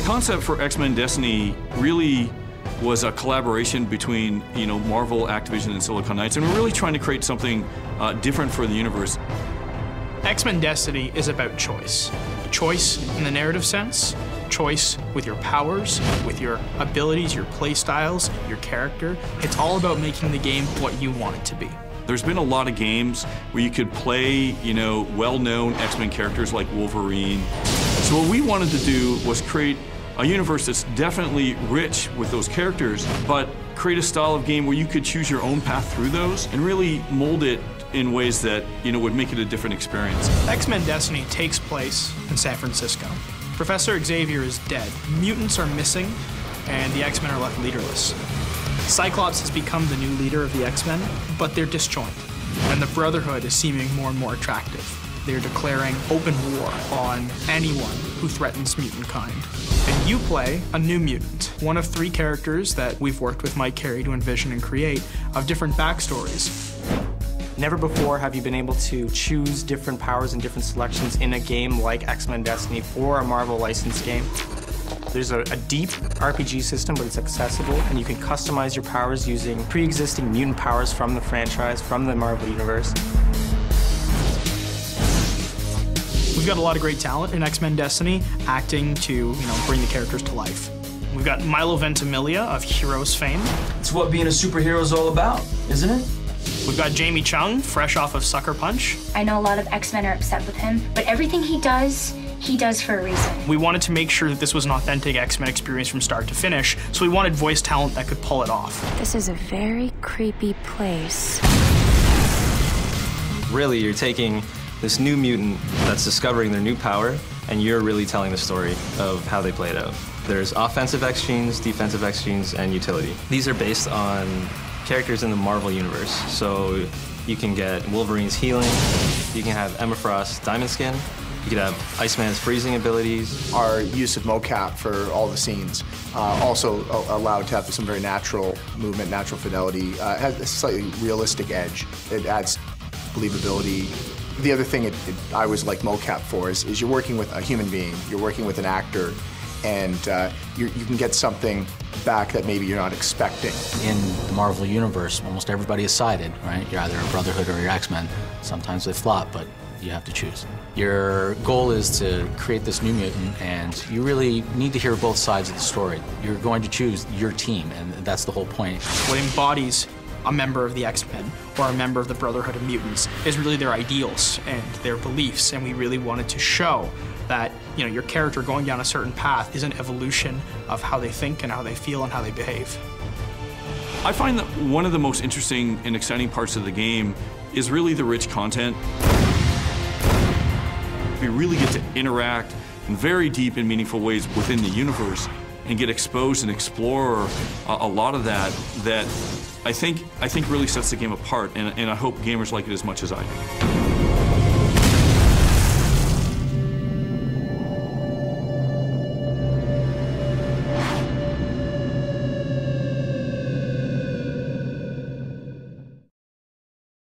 The concept for X-Men Destiny really was a collaboration between, Marvel, Activision, and Silicon Knights, and we're really trying to create something different for the universe. X-Men Destiny is about choice. Choice in the narrative sense, choice with your powers, with your abilities, your play styles, your character. It's all about making the game what you want it to be. There's been a lot of games where you could play, well-known X-Men characters like Wolverine. So what we wanted to do was create a universe that's definitely rich with those characters, but create a style of game where you could choose your own path through those and really mold it in ways that, would make it a different experience. X-Men Destiny takes place in San Francisco. Professor Xavier is dead, mutants are missing, and the X-Men are left leaderless. Cyclops has become the new leader of the X-Men, but they're disjointed, and the Brotherhood is seeming more and more attractive. They're declaring open war on anyone who threatens mutant kind. And you play a new mutant, one of 3 characters that we've worked with Mike Carey to envision and create of different backstories. Never before have you been able to choose different powers and different selections in a game like X-Men Destiny for a Marvel licensed game. There's a deep RPG system, but it's accessible, and you can customize your powers using pre-existing mutant powers from the franchise, from the Marvel Universe. We've got a lot of great talent in X-Men Destiny, acting to, bring the characters to life. We've got Milo Ventimiglia of Heroes fame. It's what being a superhero is all about, isn't it? We've got Jamie Chung, fresh off of Sucker Punch. I know a lot of X-Men are upset with him, but everything he does for a reason. We wanted to make sure that this was an authentic X-Men experience from start to finish, so we wanted voice talent that could pull it off. This is a very creepy place. Really, you're taking this new mutant that's discovering their new power, and you're really telling the story of how they play it out. There's offensive X genes, defensive X genes, and utility. These are based on characters in the Marvel Universe. So you can get Wolverine's healing, you can have Emma Frost's diamond skin, you could have Iceman's freezing abilities. Our use of mocap for all the scenes also allowed to have some very natural movement, natural fidelity. Has a slightly realistic edge. It adds believability. The other thing I always like mocap for is you're working with a human being, you're working with an actor, and you can get something back that maybe you're not expecting. In the Marvel Universe, almost everybody is sided, right? You're either a Brotherhood or you're X-Men. Sometimes they flop, but you have to choose. Your goal is to create this new mutant, and you really need to hear both sides of the story. You're going to choose your team, and that's the whole point. What embodies a member of the X-Men or a member of the Brotherhood of Mutants is really their ideals and their beliefs, and we really wanted to show that your character going down a certain path is an evolution of how they think and how they feel and how they behave. I find that one of the most interesting and exciting parts of the game is really the rich content. We really get to interact in very deep and meaningful ways within the universe and get exposed and explore a lot of that I think really sets the game apart, and I hope gamers like it as much as I do.